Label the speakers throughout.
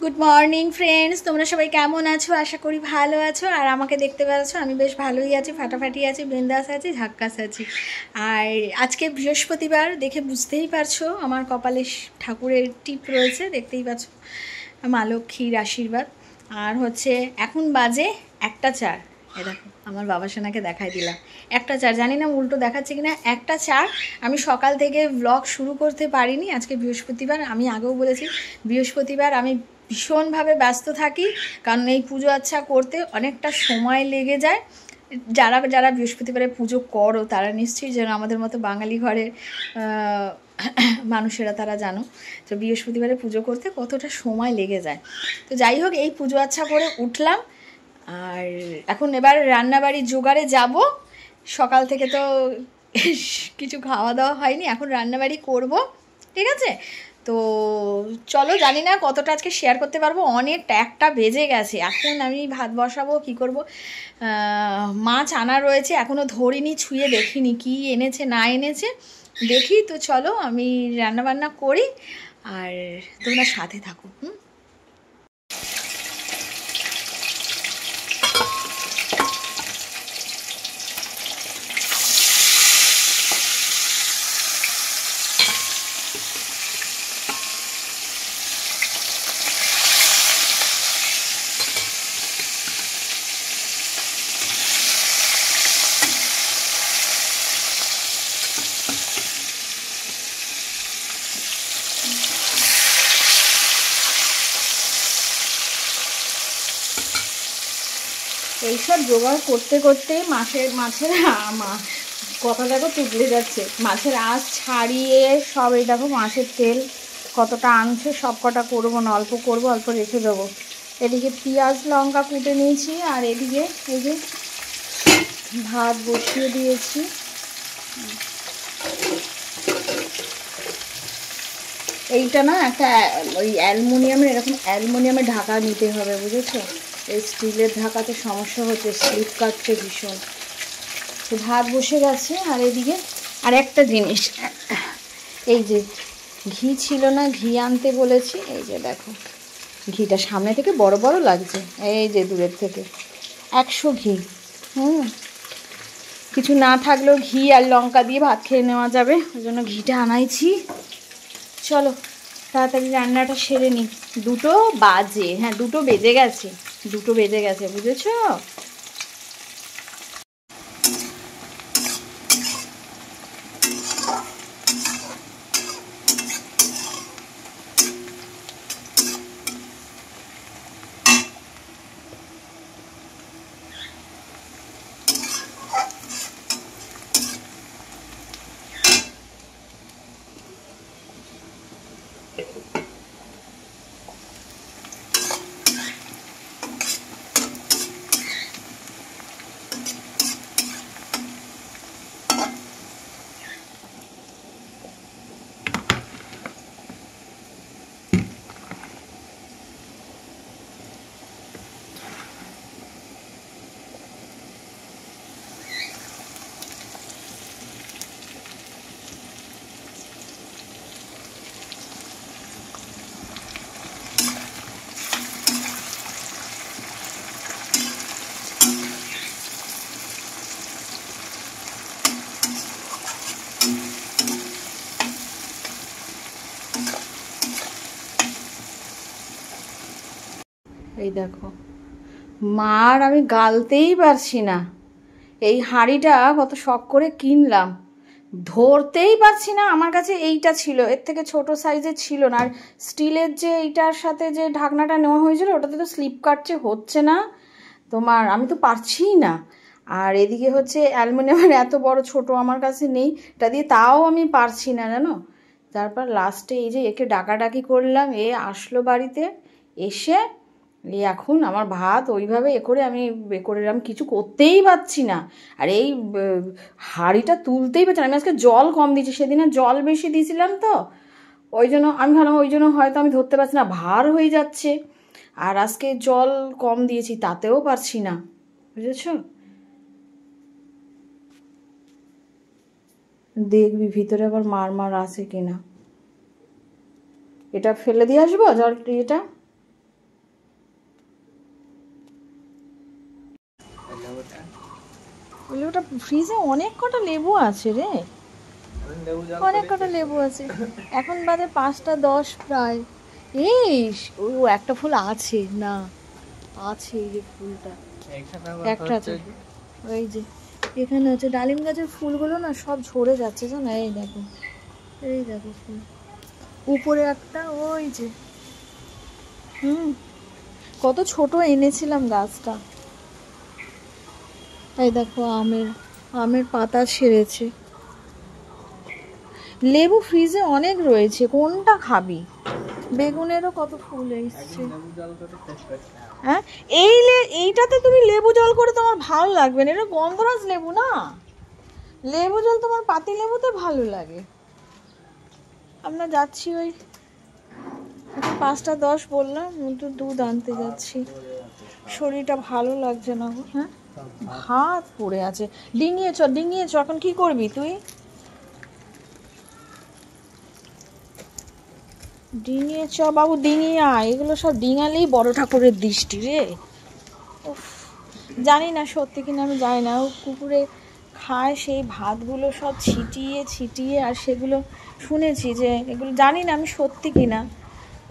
Speaker 1: Good morning friends, তোমরা সবাই কেমন আছো? আশা করি ভালো আছো। আর আমাকে দেখতে পাচ্ছ, আমি বেশ ভালোই আছি, ফাটাফাটি আছি, বিন্দাস আছি, ঝাক্কাস আছি। আর আজকে বৃহস্পতিবার, দেখে বুঝতেই পারছো আমার কপালে ঠাকুরের টিপ রয়েছে, দেখতেই পাচ্ছ, মা লক্ষ্মীর আশীর্বাদ। আর হচ্ছে এখন বাজে 1:04। এ দেখো আমার বাবা সোনাকে দেখাই দিলাম 1:04, জানি না উল্টো দেখাচ্ছে কিনা। 1:04। আমি সকাল থেকে ব্লগ শুরু করতে পারিনি। আজকে বৃহস্পতিবার, আমি আগেও বলেছি বৃহস্পতিবার আমি ভীষণভাবে ব্যস্ত থাকি, কারণ এই পুজো আচ্ছা করতে অনেকটা সময় লেগে যায়। যারা যারা বৃহস্পতিবারে পুজো করো তারা নিশ্চয়ই যেন আমাদের মতো বাঙালি ঘরের মানুষেরা তারা জানো তো বৃহস্পতিবারে পুজো করতে কতটা সময় লেগে যায়। তো যাই হোক, এই পুজো আচ্ছা করে উঠলাম, আর এখন এবার রান্নাবাড়ির জোগাড়ে যাব। সকাল থেকে তো কিছু খাওয়া দাওয়া হয়নি, এখন রান্নাবাড়ি করব, ঠিক আছে? তো চলো, জানি না কতটা আজকে শেয়ার করতে পারবো, অনেকটা 1টা বেজে গেছে। এখন আমি ভাত বসাবো, কি করব। মাছ আনা রয়েছে, এখনও ধরিনি, ছুঁয়ে দেখিনি কি এনেছে না এনেছে, দেখি। তো চলো আমি রান্নাবান্না করি আর তোমরা সাথে থাকো। এইসব জোগাড় করতে করতেই মাছের কথা দেখো তুলে যাচ্ছে, মাছের আঁশ ছাড়িয়ে সব। এই দেখো মাছের তেল কতটা আনছে, সব কটা করবো না, অল্প করবো, অল্প রেখে দেবো। এদিকে পেঁয়াজ লঙ্কা কুটে নিয়েছি, আর এদিকে এই যে ভাত বসিয়ে দিয়েছি। এইটা না একটা ওই অ্যালুমিনিয়ামের, এরকম অ্যালুমিনিয়ামের ঢাকা নিতে হবে, বুঝেছো? এই স্টিলের ঢাকাতে সমস্যা হচ্ছে, স্লিপ কাটছে ভীষণ। তো ভাত বসে গেছে, আর এদিকে আর একটা জিনিস, এই যে ঘি ছিল না, ঘি আনতে বলেছি। এই যে দেখো, ঘিটা সামনে থেকে বড় বড় লাগছে, এই যে দূরের থেকে 100 ঘি। কিছু না থাকলেও ঘি আর লঙ্কা দিয়ে ভাত খেয়ে নেওয়া যাবে, ওই জন্য ঘিটা আনাইছি। চলো তাড়াতাড়ি রান্নাটা সেরে নিই। 2টো বাজে, হ্যাঁ 2টো বেজে গেছে, 2টো বেজে গেছে, বুঝেছো? এই দেখো, মার আমি গালতেই পারছি না। এই হাঁড়িটা কত শখ করে কিনলাম, ধরতেই পারছি না। আমার কাছে এইটা ছিল, এর থেকে ছোট সাইজের ছিল না। আর স্টিলের যে এইটার সাথে যে ঢাকনাটা নেওয়া হয়েছিল, ওটাতে তো স্লিপ কাটছে, হচ্ছে না তোমার, আমি তো পারছিই না। আর এদিকে হচ্ছে অ্যালুমিনিয়ামের এত বড় ছোট আমার কাছে নেই, এটা দিয়ে তাও আমি পারছি না, জানো। তারপর লাস্টে এই যে একে ডাকাডাকি করলাম, এ আসলো বাড়িতে, এসে এই এখন আমার ভাত ওইভাবে করে আমি করে এরকম কিছু করতেই পারছি না। আর এই হাঁড়িটা তুলতেই পারছি না। আমি আজকে জল কম দিয়েছি, সেদিনে জল বেশি দিয়েছিলাম তো, ওই জন্য আমি ভাবলাম ওই জন্য হয়তো আমি ধরতে পারছি না, ভার হয়ে যাচ্ছে। আর আজকে জল কম দিয়েছি, তাতেও পারছি না, বুঝেছো? দেখবি ভিতরে আবার মার মার আছে কিনা। এটা ফেলে দিয়ে আসবো জল, এটা লেবুটা ফ্রিজে অনেক কটা লেবু আছে রে, অনেক কটা লেবু আছে। এখন বাদে 5টা 10 প্রায়। এই ও একটা ফুল আছে না, আছে এই যে ফুলটা একটা আছে, ওই যে এখানে আছে। ডালিম গাছের ফুলগুলো না সব ঝরে যাচ্ছে জানো, এই দেখো, এই দেখো ফুল উপরে একটা, ওই যে কত ছোট এনেছিলাম গাছটা। এই দেখো আমের পাতা ছেড়েছে। লেবু ফ্রিজে অনেক রয়েছে, কোনটা খাবি? বেগুনেরও কত ফুল এসছে। হ্যাঁ এইটাতে তুমি লেবু জল করে তোমার ভালো লাগবে না, এটা গন্ধরাজ লেবু না। লেবু জল তোমার পাতি লেবুতে ভালো লাগে। আমরা যাচ্ছি ওই 5টা 10 বললাম, তো দুধ আনতে যাচ্ছি। শরীরটা ভালো লাগছে না গো। হ্যাঁ ভাত পড়ে আছে, ডিঙিয়েছ এখন কি করবি তুই? ডিঙিয়ে চ বাবু, ডিঙিয়ে আয়। এগুলো সব ডিঙালেই বড় ঠাকুরের দৃষ্টি রে। উফ, জানি না সত্যি কিনা আমি জানি না। ও কুকুরে খায় সেই ভাতগুলো সব ছিটিয়ে, আর সেগুলো শুনেছি যে এগুলো, জানি না আমি সত্যি কিনা,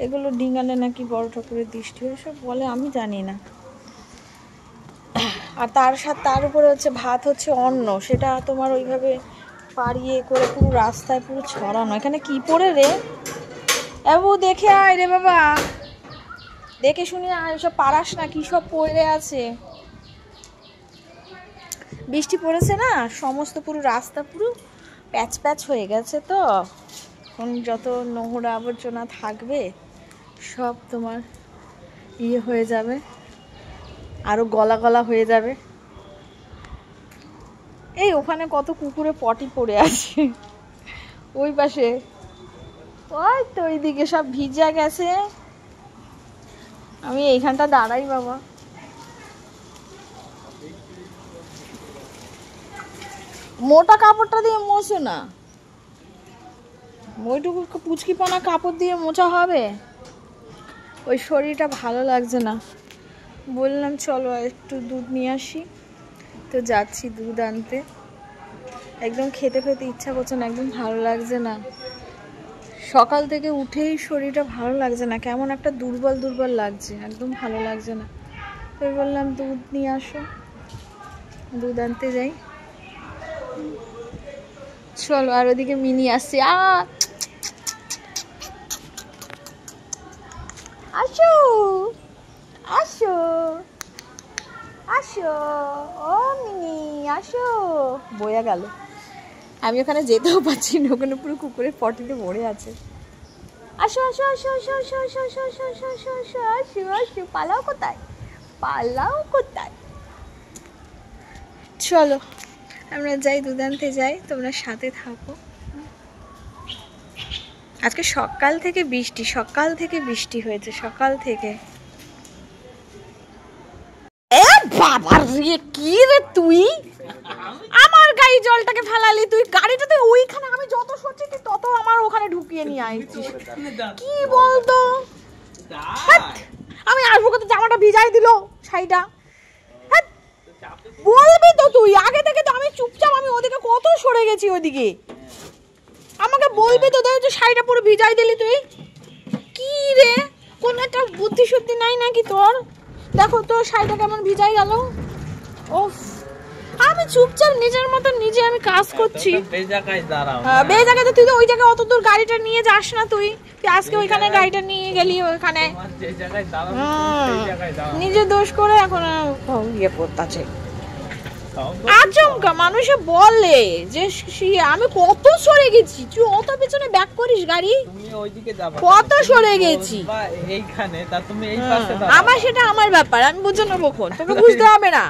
Speaker 1: এগুলো ডিঙালে নাকি বড় ঠাকুরের দৃষ্টি হয়, সব বলে, আমি জানি না। আর তার উপরে হচ্ছে ভাত হচ্ছে অন্ন, সেটা তোমার ওইভাবে পাড়িয়ে করে পুরো রাস্তায় পুরো ছড়ানো। এখানে কি পড়ে রে বাবু, দেখে আয় রে বাবা, দেখে শুনি আয়, সব পারাস না, কি সব পড়ে আছে। বৃষ্টি পড়েছে না, সমস্ত পুরো রাস্তা পুরো প্যাচ হয়ে গেছে। তো এখন যত নোংরা আবর্জনা থাকবে সব তোমার হয়ে যাবে, আরো গলা হয়ে যাবে। এই ওখানে কত কুকুরে পটি পড়ে আছে ওই পাশে, ওই তো ওইদিকে সব ভিজা গেছে। আমি এইখানটা দাঁড়াই বাবা। মোটা কাপড়টা দিয়ে মোছো না, ওইটুকু পুচকিপনা কাপড় দিয়ে মোছা হবে? ওই শরীরটা ভালো লাগছে না, বললাম চলো একটু দুধ নিয়ে আসি। তো যাচ্ছি দুধ আনতে। একদম খেতে ইচ্ছা করছে না, একদম ভালো লাগছে না। সকাল থেকে উঠেই শরীরটা ভালো লাগছে না, কেমন একটা দুর্বল লাগছে, একদম ভালো লাগছে না। তো বললাম দুধ নিয়ে আসো, দুধ আনতে যাই। চলো, আর ওদিকে মিনি আসছে। আসো আসো আসো, ও মিনি আসো। বয়া গেল, আমি ওখানে যেতেও পারছি না, ওখানে পুরো কুকুরের পটিতে ভরে আছে। আসো আসো আসো আসো আসো আসো আসো আসো আসো আসো আসো আসো আসো, পালাও কোথায়? চলো আমরা যাই, দুধ আনতে যাই, তোমরা সাথে থাকো। আজকে সকাল থেকে বৃষ্টি হয়েছে, সকাল থেকে। বাবার রে, কি রে তুই আমার গায়ে জলটাকে ফেলালি? তুই গাড়িটাতে ওইখানে, আমি যত সরছি তুই তত আমার ওখানে ঢুকিয়ে নিয়ে আইছিস। কি বলতো, আমি আসবো কত, জামাটা ভিজাই দিল শাড়িটা। বলবি তো তুই আগে থেকে, তো আমি চুপচাপ, আমি ওদিকে কত সরে গেছি ওদিকে, আমাকে বলবি তো। তুই শাড়িটা পুরো ভিজাই দিলি তুই, কি রে কোন একটা বুদ্ধি শুদ্ধি নাই নাকি তোর? দেখো তো শাড়িটা কেমন ভিজাই গেল। ওফ, আমি চুপচাপ নিজের মতো নিজে আমি কাজ করছি। বেজায়গায় তুই তো ওই জায়গায় অত দূর গাড়িটা নিয়ে যাস না, তুই আজকে ওইখানে গাড়িটা নিয়ে গেলি, ওইখানে নিজে দোষ করে এখন ইয়ে করতেছে। আচমকা মানুষে বলে যে আমি কত সরে গেছি, তুই অত পেছনে ব্যাক করিস গাড়ি, কত সরে গেছি আমার, সেটা আমার ব্যাপার, আমি বুঝে নেবো, তোকে বুঝতে হবে না।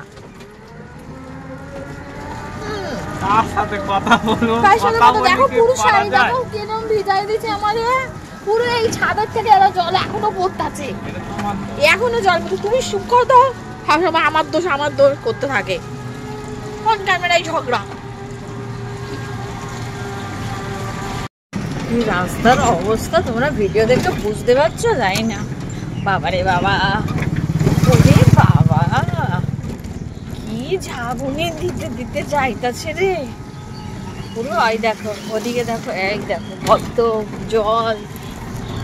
Speaker 1: দেখো পুরো শাড়ি দেখো কেমন ভিজাই দিচ্ছে আমাদের, পুরো এই ছাদের থেকে জল এখনো পড়তেছে, এখনো জল। তুমি সুখ করতো, সবসময় আমার দোষ করতে থাকে, কোন ক্যামেরায় ঝগড়া। রাস্তার অবস্থা তোমরা ভিডিও দেখে বুঝতে পারছো, জানি না। বাবারে বাবা, ওরে বাবা, কি কি ঝাঁকুনি দিতে দিতে যাইতাছে রে পুরো। এই দেখো ওদিকে দেখো, এই দেখো কত জল,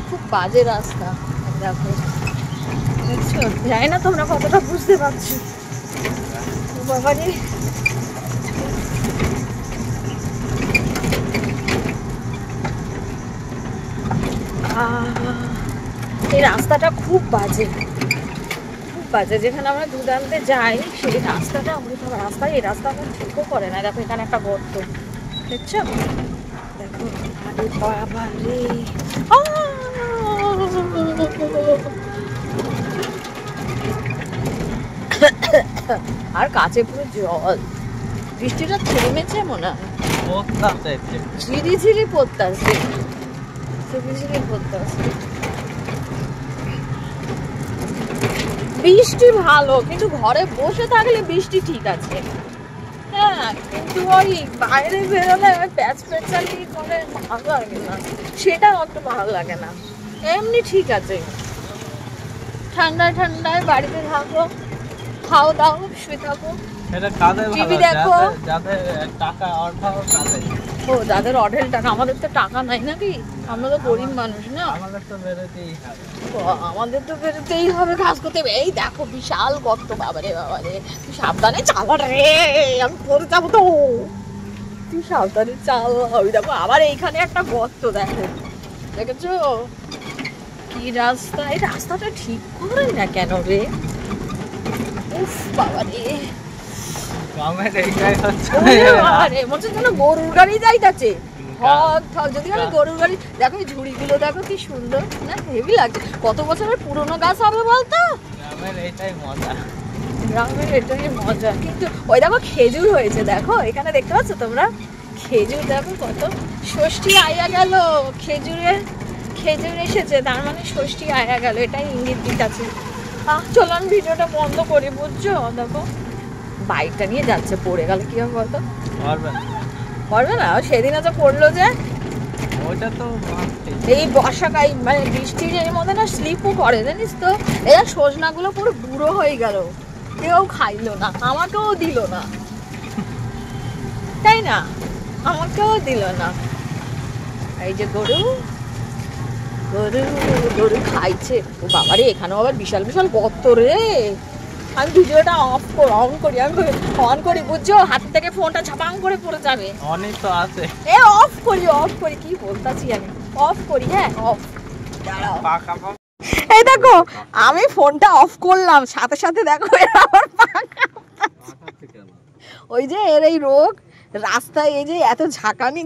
Speaker 1: খুব বাজে রাস্তা। দেখো দেখছো, জানি না তোমরা কতটা বুঝতে পারছো। বাবারে এই রাস্তাটা খুব বাজে, খুব বাজে। যেখানে আমরা দুধ আনতে যাই সেই রাস্তাটা অমৃত রাস্তা, এই রাস্তাটা ঠিকও করে না। দেখো এখানে একটা গর্ত দেখছো, দেখো। আরে বাবা রে, আর কাছে পুরো জল। বৃষ্টিটা থেমেছে মনে হয়, ঝিরি ঝিরি পড়তাছে, ঝিরি ঝিরি পড়তাছে। বৃষ্টি ভালো, কিন্তু ঘরে বসে থাকলে বৃষ্টি ঠিক আছে, হ্যাঁ, কিন্তু ওই বাইরে বেরোলে প্যাচ প্যাচালি করে ভালো লাগে না, সেটা অত ভালো লাগে না। এমনি ঠিক আছে, ঠান্ডায় ঠান্ডায় বাড়িতে থাকো, খাও দাও, শুয়ে থাকো, টিভি দেখো। ও যাদের অঢেল টাকা, আমাদের তো টাকা নাই নাকি, আমরা তো গরিব মানুষ না, আমাদের তো বেরোতেই হবে, কাজ করতে হবে। এই দেখো বিশাল গর্ত, বাবারে বাবারে, তুই সাবধানে চালা রে, আমি পড়ে যাবো তো, তুই সাবধানে চালা। ওই দেখো আবার এইখানে একটা গর্ত, দেখো দেখেছো কি রাস্তা। এই রাস্তাটা ঠিক করে না কেন রে, উফ বাবারে, গরুর গাড়ি যাইতাছে, যদি আমি গরুর গাড়ি। দেখো এই ঝুড়িগুলো দেখো কি সুন্দর না, হেভি লাগছে। কত বছরের পুরোনো গাছ হবে বলতো, গ্রামের এটাই মজা। কিন্তু ওই দেখো খেজুর হয়েছে, দেখো এখানে দেখতে পাচ্ছ তোমরা, খেজুর দেখো কত। ষষ্ঠী আয়া গেল, খেজুর এসেছে, তার মানে ষষ্ঠী আয়া গেল, এটাই ইঙ্গিত দিতেছে। চলো আমি ভিডিওটা বন্ধ করি, বুঝছো। দেখো বাইকটা নিয়ে যাচ্ছে, পড়ে গেল কি হবে বলতো, পারবে না। সেদিন তো পড়লো যে, এই বর্ষাকাল মানে বৃষ্টির এর মধ্যে না স্লিপও করে জানিস তো। এই সজনাগুলো পুরো বুড়ো হয়ে গেল, কেউ খাইলো না, আমাকেও দিল না, তাই না, আমাকেও দিল না। এই যে গরু গরু গরু খাইছে। ও বাবারে, এখানেও আবার বিশাল বিশাল গর্ত রে। আমি ভিডিওটা অন করি বুঝছো, হাত থেকে ফোনটা ঝাপাং করে পড়ে যাবে।
Speaker 2: অনেক তো আছে,
Speaker 1: এ অফ করি কি বলতাছি আমি, অফ করি, হ্যাঁ অফ। দাঁড়াও, এই দেখো আমি ফোনটা অফ করলাম, সাথে সাথে দেখো আবার ওই যে এর এই রোগ রাস্তায়, এই যে এত ঝাঁকানি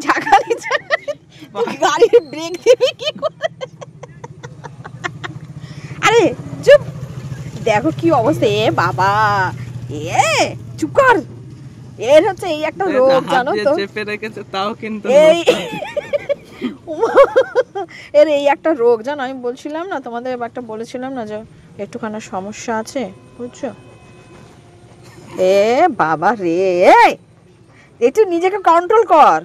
Speaker 1: গাড়ির ব্রেক দিবি কি করে। আরে চুপ, দেখো কি অবস্থা। এ বাবা, এ চুপ কর। এর হচ্ছে এই একটা রোগ জানো তো,
Speaker 2: চেপে রেখেছে তাও কিন্তু
Speaker 1: এর এই একটা রোগ জানো। আমি বলছিলাম না তোমাদের, একটা বলেছিলাম না যে একটুখানি সমস্যা আছে, বুঝছো। এ বাবা রে, একটু নিজেকে কন্ট্রোল কর,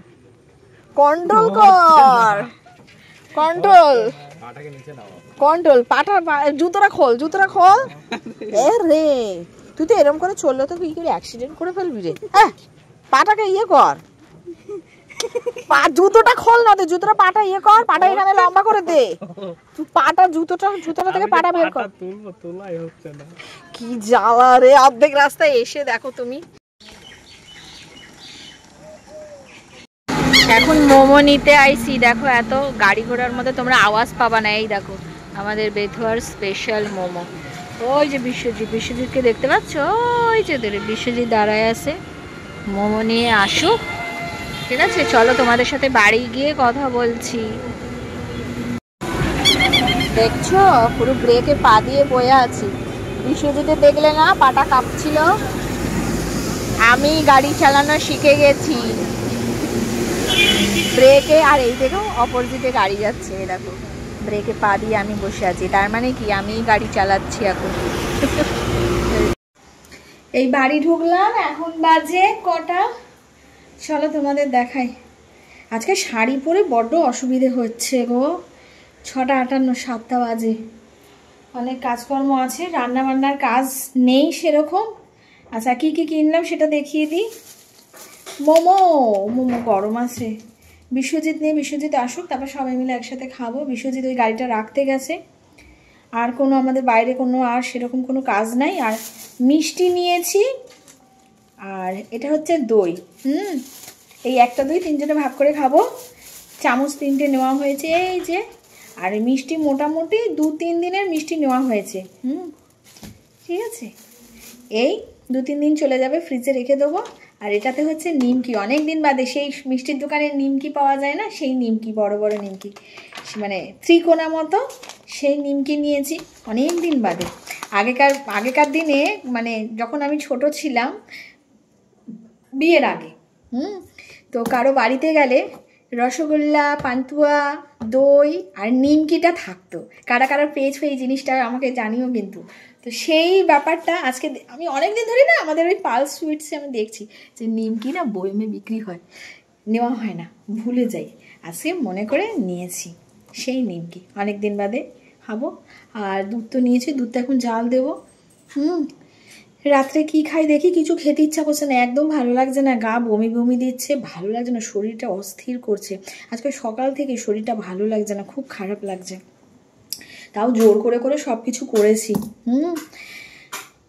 Speaker 1: পাটা, জুতোটা খোল। এ রে, তুই তো এরকম করে চললে তো কি করে অ্যাক্সিডেন্ট করে ফেলবি রে। হ্যাঁ, পাটাকে ইয়ে কর, জুতোটা খোল না, তুই জুতোটা পাটা ইয়ে কর, পাটা এখানে লম্বা করে দে, তুই পাটা জুতোটা থেকে পাটা বের কর। কি জ্বালা রে, অর্ধেক রাস্তায় এসে দেখো তুমি। এখন মোমো নিতে আইসি, দেখো এত গাড়ি ঘোড়ার মধ্যে তোমরা আওয়াজ পাবা না। এই দেখো আমাদের বেথুয়ার স্পেশাল মোমো। ওই যে বিশ্বজিৎকে দেখতে পাচ্ছ, ওই যে বিশ্বজিৎ দাঁড়ায় আছে, মোমো নিয়ে আসুক, ঠিক আছে। চলো তোমাদের সাথে বাড়ি গিয়ে কথা বলছি। দেখছো পুরো ব্রেকে পা দিয়ে বয়ে আছি। বিশ্বজিৎ দেখলে না, পাটা কাঁপছিল। আমি গাড়ি চালানো শিখে গেছি ব্রেকে। আর এই দেখো অপোজিটে গাড়ি যাচ্ছে, দেখো ব্রেকে পা দিয়ে আমি বসে আছি, তার মানে কি আমি গাড়ি চালাচ্ছি এখন। এই বাড়ি ঢুকলাম, এখন বাজে কটা, চলো তোমাদের দেখাই। আজকে শাড়ি পরে বড্ড অসুবিধে হচ্ছে গো, 6:58, 7টা বাজে। অনেক কাজকর্ম আছে, রান্না বান্নার কাজ নেই সেরকম, আচ্ছা কি কি কিনলাম সেটা দেখিয়ে দিই। মোমো মোমো গরম আছে। বিশ্বজিৎ নেই, বিশ্বজিৎ আসুক তারপর সবাই মিলে একসাথে খাবো। বিশ্বজিৎ ওই গাড়িটা রাখতে গেছে। আর কোনো আমাদের বাইরে কোনো আর সেরকম কোনো কাজ নাই। আর মিষ্টি নিয়েছি, আর এটা হচ্ছে দই। এই একটা দই তিনজনে ভাগ করে খাবো। চামচ 3টে নেওয়া হয়েছে এই যে। আর মিষ্টি মোটামুটি 2-3 দিনের মিষ্টি নেওয়া হয়েছে। ঠিক আছে, এই 2-3 দিন চলে যাবে, ফ্রিজে রেখে দেবো। আর এটাতে হচ্ছে নিমকি, অনেক দিন বাদে সেই মিষ্টির দোকানের নিমকি পাওয়া যায় না, সেই নিমকি, বড় বড় নিমকি, মানে ত্রিকোণা মতো, সেই নিমকি নিয়েছি অনেক দিন বাদে। আগেকার দিনে মানে যখন আমি ছোট ছিলাম, বিয়ের আগে, তো কারো বাড়িতে গেলে রসগোল্লা, পান্তুয়া, দই আর নিমকিটা থাকতো। কারা কারা পেয়েছো এই জিনিসটা আমাকে জানিও কিন্তু। তো সেই ব্যাপারটা আজকে আমি অনেক দিন ধরে না আমাদের ওই পালস সুইটসে আমি দেখছি যে নিমকি না বয়মে বিক্রি হয়, নেওয়া হয় না, ভুলে যাই। আজকে মনে করে নিয়েছি সেই নিমকি, অনেক দিন বাদে খাবো। আর দুধ তো নিয়েছি, দুধটা এখন জাল দেবো। রাত্রে কি খাই দেখি, কিছু খেতে ইচ্ছা করছে না, একদম ভালো লাগছে না, গা বমি বমি দিচ্ছে, ভালো লাগছে না, শরীরটা অস্থির করছে। আজকে সকাল থেকে শরীরটা ভালো লাগছে না, খুব খারাপ লাগছে। তাও জোর করে করে সব কিছু করেছি।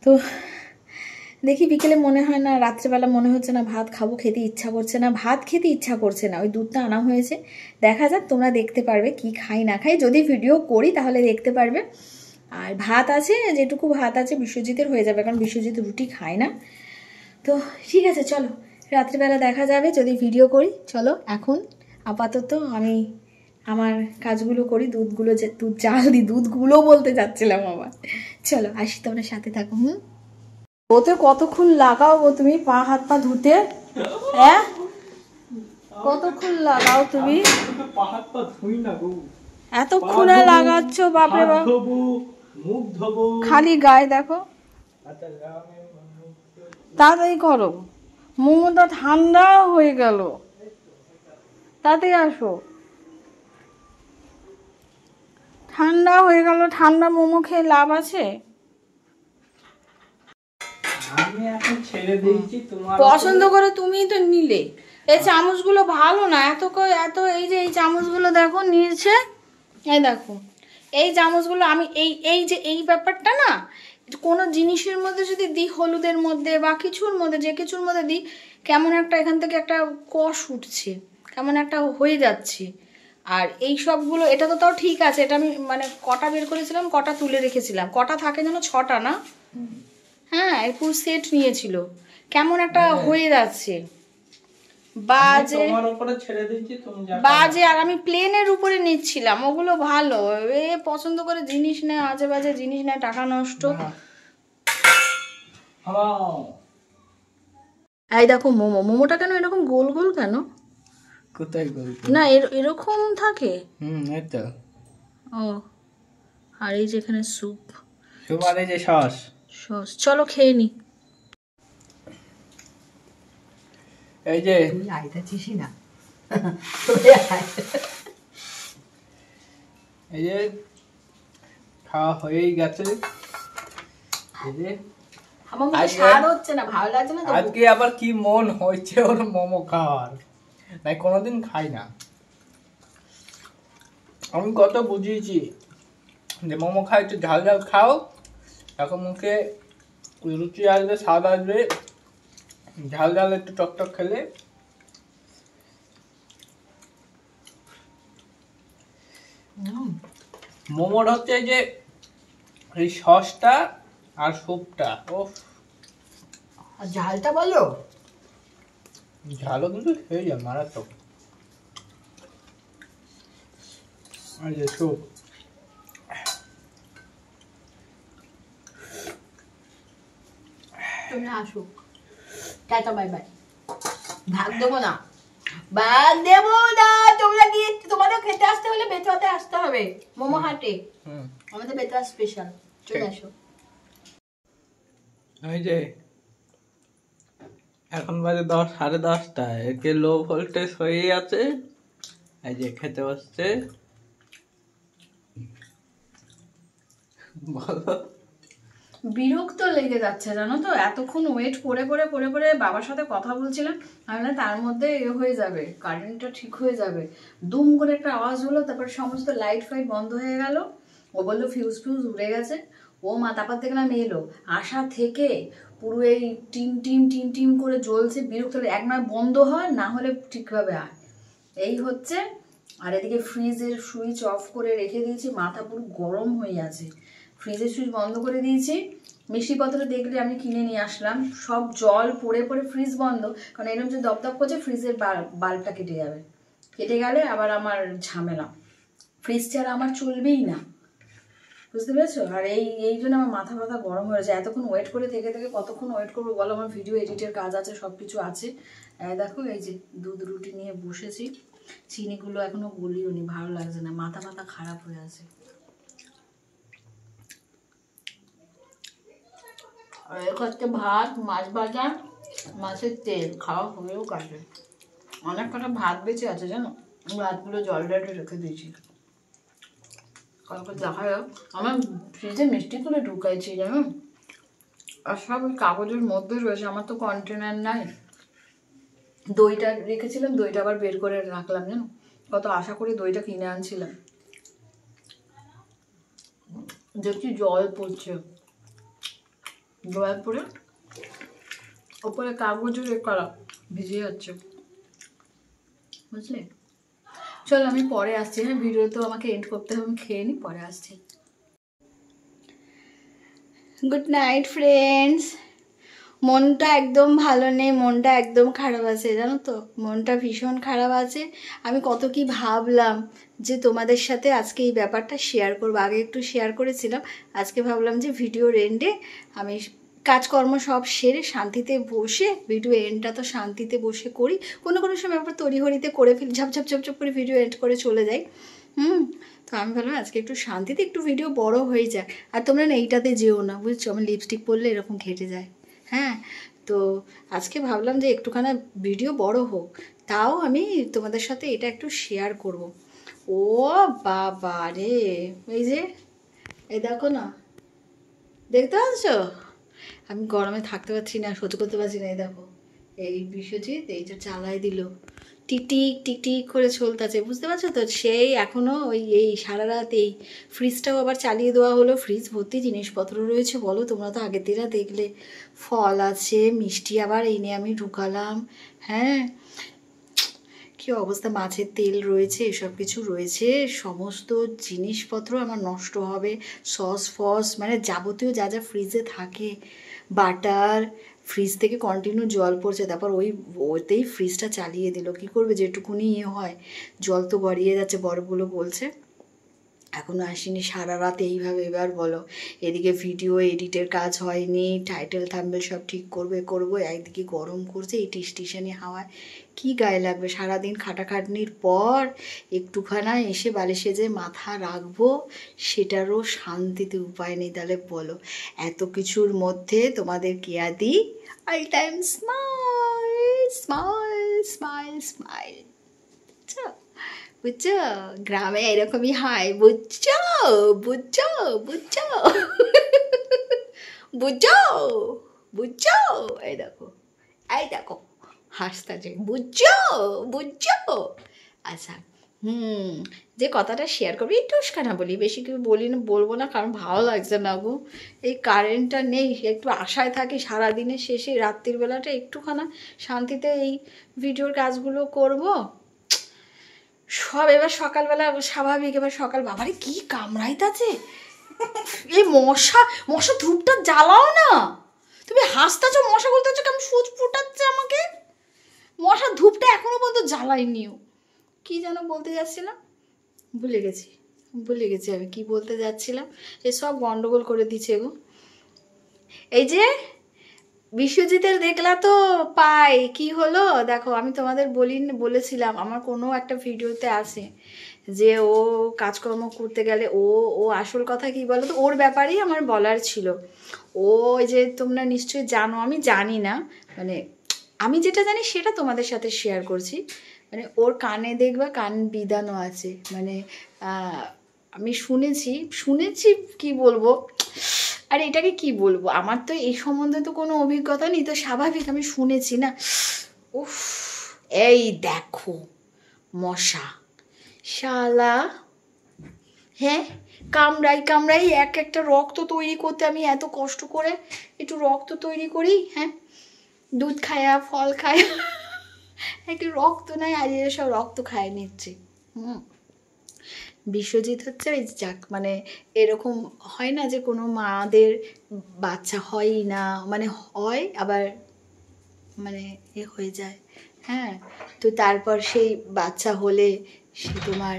Speaker 1: তো দেখি বিকেলে মনে হয় না, রাত্রেবেলা মনে হচ্ছে না ভাত খাবো, খেতে ইচ্ছা করছে না, ভাত খেতে ইচ্ছা করছে না। ওই দুধটা আনা হয়েছে, দেখা যাক, তোমরা দেখতে পারবে কি খাই না খাই। যদি ভিডিও করি তাহলে দেখতে পারবে। আর ভাত আছে, যেটুকু ভাত আছে বিশ্বজিতের হয়ে যাবে, কারণ বিশ্বজিৎ রুটি খায় না। তো ঠিক আছে, চলো রাত্রিবেলা দেখা যাবে যদি ভিডিও করি। চলো এখন আপাতত আমি আমার কাজগুলো করি, দুধ জাল দিই, দুধগুলো বলতে যাচ্ছিলাম আবার। চলো আসি, তোমরা সাথে থাকো। ওতে কতক্ষণ লাগাও গো তুমি পা হাত পা ধুতে? হ্যাঁ, কতক্ষণ লাগাও তুমি?
Speaker 2: পা হাত পা ধুই না গো,
Speaker 1: এতক্ষণ লাগাচ্ছ? বাপরে বাপ,
Speaker 2: মুখ ধোবো,
Speaker 1: খালি গায়ে দেখো। তাড়াতাড়ি করো, মোমোটা ঠান্ডা হয়ে গেল, তাড়াতাড়ি আসো। ঠান্ডা হয়ে গেল, ঠান্ডা মোমো খেয়ে লাভ আছে?
Speaker 2: আমি এখন ছেড়ে দিয়েছি, তোমার
Speaker 1: পছন্দ করে তুমিই তো নিলে। এই চামচগুলো ভালো না, এত এই যে এই চামচগুলো দেখো নিয়েছে, এই দেখো এই চামচগুলো। আমি এই ব্যাপারটা না, কোনো জিনিসের মধ্যে যদি দিই, হলুদের মধ্যে বা কিছুর মধ্যে, যে কিছুর মধ্যে দিই, কেমন একটা এখান থেকে একটা কষ উঠছে, কেমন একটা হয়ে যাচ্ছে। আর এই সবগুলো, এটা তো তাও ঠিক আছে, এটা আমি মানে কটা বের করেছিলাম, কটা তুলে রেখেছিলাম, কটা থাকে যেন 6টা না? হ্যাঁ, ফুল সেট নিয়েছিল, কেমন একটা হয়ে যাচ্ছে বাজে
Speaker 2: তোমার উপরে ছেড়ে দিয়েছি, তুমি যা
Speaker 1: বাজে। আর আমি প্লেনের উপরে নিচ্ছিলাম, ওগুলো ভালো। এ পছন্দ করে জিনিস নেয়, আজে বাজে জিনিস নেয়, টাকা নষ্ট। এই দেখো মোমোটা কেন এরকম গোল গোল কেন?
Speaker 2: কোথায় গোল
Speaker 1: না এরকম থাকে।
Speaker 2: এই তো।
Speaker 1: ও, আর এই যেখানে স্যুপ,
Speaker 2: সুপারে যে সস।
Speaker 1: চলো খেয়ে নি।
Speaker 2: এই যে
Speaker 3: তুই আইতাছিস না,
Speaker 2: এই যে খাওয়া হয়েই গেছে। এই যে
Speaker 1: স্বাদ হচ্ছে না, ভালো লাগছে না।
Speaker 2: আজকে আবার কি মন হয়েছে ওর মোমো খাওয়ার, নাই কোনোদিন খাই না। আমি কত বুঝিয়েছি যে মোমো খাই, একটু ঝাল ঝাল খাও, এখন মুখে রুচি আসবে, স্বাদ আসবে, ঝাল ঝাল একটু টকটক খেলে। মোমোর হচ্ছে যে এই সসটা আর স্যুপটা, ও
Speaker 3: আর ঝালটা বলো।
Speaker 2: ঝালও কিন্তু খেয়ে যায় মারাত্মক। আর যে স্যুপ,
Speaker 3: তুমি আসো, টাটা বাই বাই। ভাগ দেবো না, ভাগ দেবো না। তোমরা গিয়ে, তোমাদের খেতে আসতে হলে বেতুয়াতে আসতে হবে, মোমো হাটে, আমাদের বেতুয়া স্পেশাল। চলে আসো।
Speaker 2: ওই যে এখন বাজে 10, 10:30, একে লো ভোল্টেজ হয়েই আছে। এই যে খেতে বসছে, বলো
Speaker 1: বিরক্ত লেগে যাচ্ছে জানো তো, এতক্ষণ ওয়েট করে করে করে করে বাবার সাথে কথা বলছিলাম, আমি না তার মধ্যে হয়ে যাবে, কারেন্টটা ঠিক হয়ে যাবে, দুম করে একটা আওয়াজ হলো, তারপর সমস্ত লাইট ফাইট বন্ধ হয়ে গেল। ও বললো ফিউজ ফিউজ উড়ে গেছে। ও মা তারপর থেকে না এলো, আসা থেকে পুরো এই টিম টিম টিম টিম করে জ্বলছে, বিরক্ত হলে এক নয় বন্ধ হয়, না হলে ঠিকভাবে আর এই হচ্ছে। আর এদিকে ফ্রিজের সুইচ অফ করে রেখে দিয়েছি, মাথা পুরো গরম হয়ে আছে। ফ্রিজের সুইচ বন্ধ করে দিয়েছি, মিষ্টিপত্র দেখলে আমি কিনে নিয়ে আসলাম, সব জল পড়ে পড়ে ফ্রিজ বন্ধ, কারণ এরকম যে দপদপ করছে ফ্রিজের বাল্বটা কেটে যাবে, কেটে গেলে আবার আমার ঝামেলা, ফ্রিজ ছাড়া আমার চলবেই না, বুঝতে পেরেছো? আর এই জন্য আমার মাথা ব্যথা গরম হয়ে যায়। এতক্ষণ ওয়েট করে থেকে থেকে কতক্ষণ ওয়েট করবো বলো, আমার ভিডিও এডিটের কাজ আছে, সব কিছু আছে। দেখো এই যে দুধ রুটি নিয়ে বসেছি, চিনিগুলো এখনো গলিও নি, ভালো লাগছে না, মাথা মাথা খারাপ হয়ে আছে। আর হচ্ছে ভাত, মাছ ভাজা, মাছের তেল, খাওয়া হয়েও কাটবে, অনেক কটা ভাত বেঁচে আছে জানো, ভাতগুলো জল ডাটে রেখে দিয়েছি, কালকে দেখা যাক। আমার ফ্রিজে মিষ্টি তুলে ঢুকাইছি জানো, আর সব ওই কাগজের মধ্যে রয়েছে, আমার তো কন্টেনার নাই। দইটা রেখেছিলাম, দইটা আবার বের করে রাখলাম জানো, কত আশা করে দইটা কিনে আনছিলাম, দেখছি জল পড়ছে, জল পড়ে ওপরে কাগজের করা ভিজে যাচ্ছে, বুঝলে? চল আমি পরে আসছি, হ্যাঁ ভিডিও তো আমাকে এন্ড করতে হবে, আমি খেয়ে নিই, পরে আসছি। Good night friends. মনটা একদম ভালো নেই, মনটা একদম খারাপ আছে জানো তো, মনটা ভীষণ খারাপ আছে। আমি কত কি ভাবলাম যে তোমাদের সাথে আজকে এই ব্যাপারটা শেয়ার করবো, আগে একটু শেয়ার করেছিলাম, আজকে ভাবলাম যে ভিডিওর এন্ডে আমি কাজকর্ম সব সেরে শান্তিতে বসে, ভিডিও এন্ডটা তো শান্তিতে বসে করি, কোনো কোনো সময় আবার তড়িঘড়িতে করে ফেলি, ঝপঝপ ঝপঝপ করে ভিডিও এন্ড করে চলে যাই। তো আমি ভাবলাম আজকে একটু শান্তিতে একটু ভিডিও বড় হয়ে যায়। আর তোমরা না এইটাতে যেও না, বুঝছো, আমার লিপস্টিক পরলে এরকম ঘেটে যায়। হ্যাঁ, তো আজকে ভাবলাম যে একটুখানি ভিডিও বড় হোক, তাও আমি তোমাদের সাথে এটা একটু শেয়ার করব। ও বাবা রে, এই যে এই দেখো না, দেখতে পাচ্ছ, আমি গরমে থাকতে পারছি না, সহ্য করতে পারছি না। এই দেখো এই বিশ্বজিৎ এই যে চালাই দিল, টিকটিক টিকটিক করে চলতেছে, বুঝতে পারছো তো? সেই এখনও এই সারা রাত এই ফ্রিজটাও আবার চালিয়ে দেওয়া হলো, ফ্রিজ ভর্তি জিনিসপত্র রয়েছে বলো, তোমরা তো আগের দিনে দেখলে, ফল আছে, মিষ্টি আবার এই নিয়ে আমি ঢুকালাম। হ্যাঁ, কি অবস্থা, মাছের তেল রয়েছে, এসব কিছু রয়েছে, সমস্ত জিনিসপত্র আমার নষ্ট হবে, সস ফস মানে যাবতীয় যা যা ফ্রিজে থাকে, বাটার, ফ্রিজ থেকে কন্টিনিউ জল পড়ছে, তারপর ওতেই ফ্রিজটা চালিয়ে দিল, কি করবে, যেটুকুনি হয়, জল তো গড়িয়ে যাচ্ছে, বরফগুলো বলছে। এখনও আসেনি, সারা রাত এইভাবে, এবার বলো, এদিকে ভিডিও এডিটের কাজ হয়নি, টাইটেল থাম্বনেল সব ঠিক করবো, একদিকে গরম করছে, এই টিসটিসানি হাওয়ায় কি গায়ে লাগবে, সারাদিন খাটাখাটনির পর একটুখানা এসে বালিশে যে মাথা রাখবো, সেটারও শান্তিতে উপায় নেই। তাহলে বলো, এত কিছুর মধ্যে তোমাদের কেয়া দিই, all time smile smile smile smile, বুঝছো, গ্রামে এরকমই হয়, বুঝছো বুঝছো বুঝছো বুঝছো বুঝছো, এই দেখো হাসতা যে, বুঝছো বুঝছো। আচ্ছা, যে কথাটা শেয়ার করবি একটু উস্কানা বলি, বেশি কিছু বলবো না, কারণ ভালো লাগছে না গো, এই কারেন্টটা নেই, একটু আশায় থাকি সারাদিনের শেষে রাত্রির বেলাটা একটুখানা শান্তিতে এই ভিডিওর কাজগুলো করব। সব এবার সকালবেলা স্বাভাবিক, এবার সকাল, বাবারে কি কামড়াইতাছে, এই মশা ধূপটা জ্বালাও না, তুমি হাসতেছো, মশা বলতেছো কেমন সুচ ফুটাচ্ছে আমাকে, মশা ধূপটা এখনো পর্যন্ত জ্বালাইনিও। কি যেন বলতে যাচ্ছিলাম, ভুলে গেছি আমি কি বলতে যাচ্ছিলাম, এসব গন্ডগোল করে দিচ্ছে গো। এই যে বিশ্বজিতের দেখলা তো পাই, কি হলো দেখো, আমি তোমাদের বলেছিলাম আমার কোনো একটা ভিডিওতে আছে যে ও কাজকর্ম করতে গেলে ও আসল কথা কি বলো তো, ওর ব্যাপারেই আমার বলার ছিল। ও যে তোমরা নিশ্চয়ই জানো, আমি জানি না, মানে আমি যেটা জানি সেটা তোমাদের সাথে শেয়ার করছি, মানে ওর কানে দেখবা কান বিধানো আছে, মানে আমি শুনেছি কি বলবো, আর এটাকে কি বলবো, আমার তো এই সম্বন্ধে তো কোনো অভিজ্ঞতা নেই, তো স্বাভাবিক আমি শুনেছি না। উফ, এই দেখো মশা শালা, হ্যাঁ কামড়াই এক একটা রক্ত তৈরি করতে আমি এত কষ্ট করে একটু রক্ত তৈরি করি, হ্যাঁ দুধ খায়া ফল খায়া একটু রক্ত নাই, আজ সব রক্ত খায় নিচ্ছি। বিশ্বজিৎ হচ্ছে ওই যাক মানে এরকম হয় না যে কোনো মাদের বাচ্চা হয়ই না, মানে হয় আবার মানে এ হয়ে যায়, হ্যাঁ। তো তারপর সেই বাচ্চা হলে সে তোমার,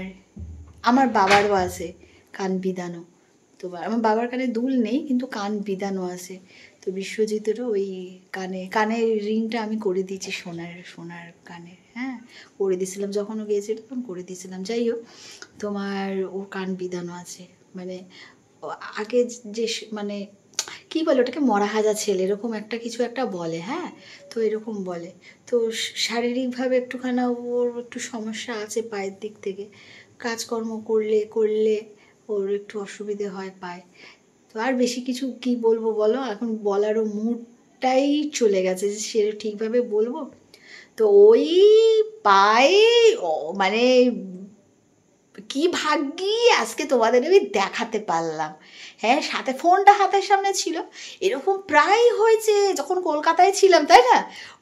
Speaker 1: আমার বাবারও আছে কান বিদানো, তোমার আমার বাবার কানে দুল নেই কিন্তু কান বিদানো আছে। তো বিশ্বজিতেরও ওই কানের রিংটা আমি করে দিয়েছি সোনার কানের, হ্যাঁ করে দিয়েছিলাম যখন ও গিয়েছিল তখন করে দিয়েছিলাম। যাই হোক তোমার ও কান বিদানো আছে, মানে আগে যে মানে কি বলে ওটাকে মরা হাজা ছেলে এরকম একটা কিছু একটা বলে, হ্যাঁ তো এরকম বলে। তো শারীরিকভাবে একটুখানি ওর একটু সমস্যা আছে পায়ের দিক থেকে, কাজকর্ম করলে ওর একটু অসুবিধে হয় পায়। তো আর বেশি কিছু কি বলবো বলো, এখন বলারও মুডটাই চলে গেছে যে সে ঠিকভাবে বলবো। তো ওই পায়ে মানে কি ভাগ্যি আজকে তোমাদের আমি দেখাতে পারলাম, হ্যাঁ সাথে ফোনটা হাতের সামনে ছিল। এরকম প্রায় হয়েছে যখন কলকাতায় ছিলাম, তাই না,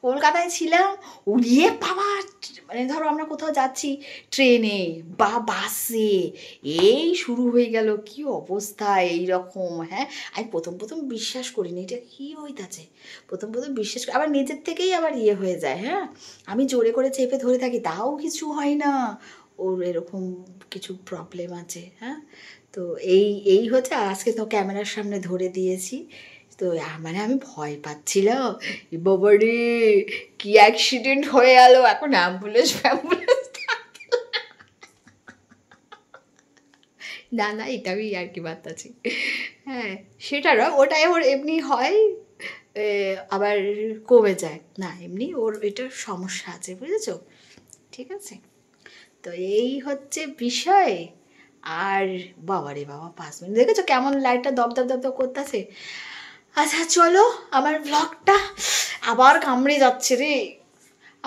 Speaker 1: কলকাতায় ছিলাম উড়িয়ে বাবা, মানে ধরো আমরা কোথাও যাচ্ছি ট্রেনে বা বাসে, এই শুরু হয়ে গেল কি অবস্থা এইরকম, হ্যাঁ আমি প্রথম বিশ্বাস করিনি এটা কি হইতাছে, প্রথম বিশ্বাস আবার নিজের থেকেই আবার ইয়ে হয়ে যায়, হ্যাঁ আমি জোরে করে চেপে ধরে থাকি তাও কিছু হয় না, ওর এরকম কিছু প্রবলেম আছে, হ্যাঁ। তো এই হচ্ছে আজকে তো ক্যামেরার সামনে ধরে দিয়েছি। তো মানে আমি ভয় পাচ্ছিলাম, বাবারে কি অ্যাক্সিডেন্ট হয়ে গেল, এখন অ্যাম্বুলেন্স না এটা আমি আর কি বার্তাছি, হ্যাঁ সেটারও ওটাই ওর এমনি হয় আবার কমে যায় না, এমনি ওর এটার সমস্যা আছে বুঝেছো, ঠিক আছে। তো এই হচ্ছে বিষয়। আর বাবারে বাবা 5 মিনিট দেখেছো কেমন লাইটটা দপ করতেছে। আচ্ছা চলো, আমার ব্লগটা আবার কামড়ে যাচ্ছে রে,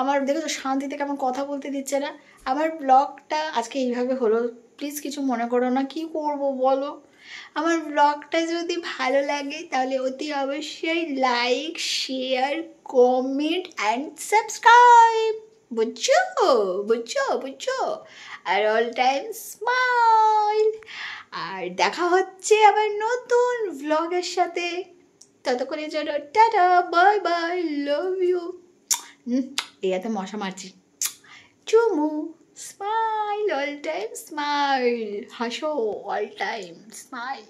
Speaker 1: আমার দেখেছো শান্তিতে কেমন কথা বলতে দিচ্ছে না। আমার ব্লগটা আজকে এইভাবে হলো, প্লিজ কিছু মনে করো না, কি করব বলো। আমার ব্লগটা যদি ভালো লাগে তাহলে অতি অবশ্যই like share comment and subscribe, বুঝছো আর অল টাইম স্মাইল। আর দেখা হচ্ছে আবার নতুন ভ্লগের সাথে, ততক্ষণের জন্য tata bye bye love you. এতে মশা মারছি, চুমু, স্মাইল অল টাইম স্মাইল, হাসো অল টাইম স্মাইল।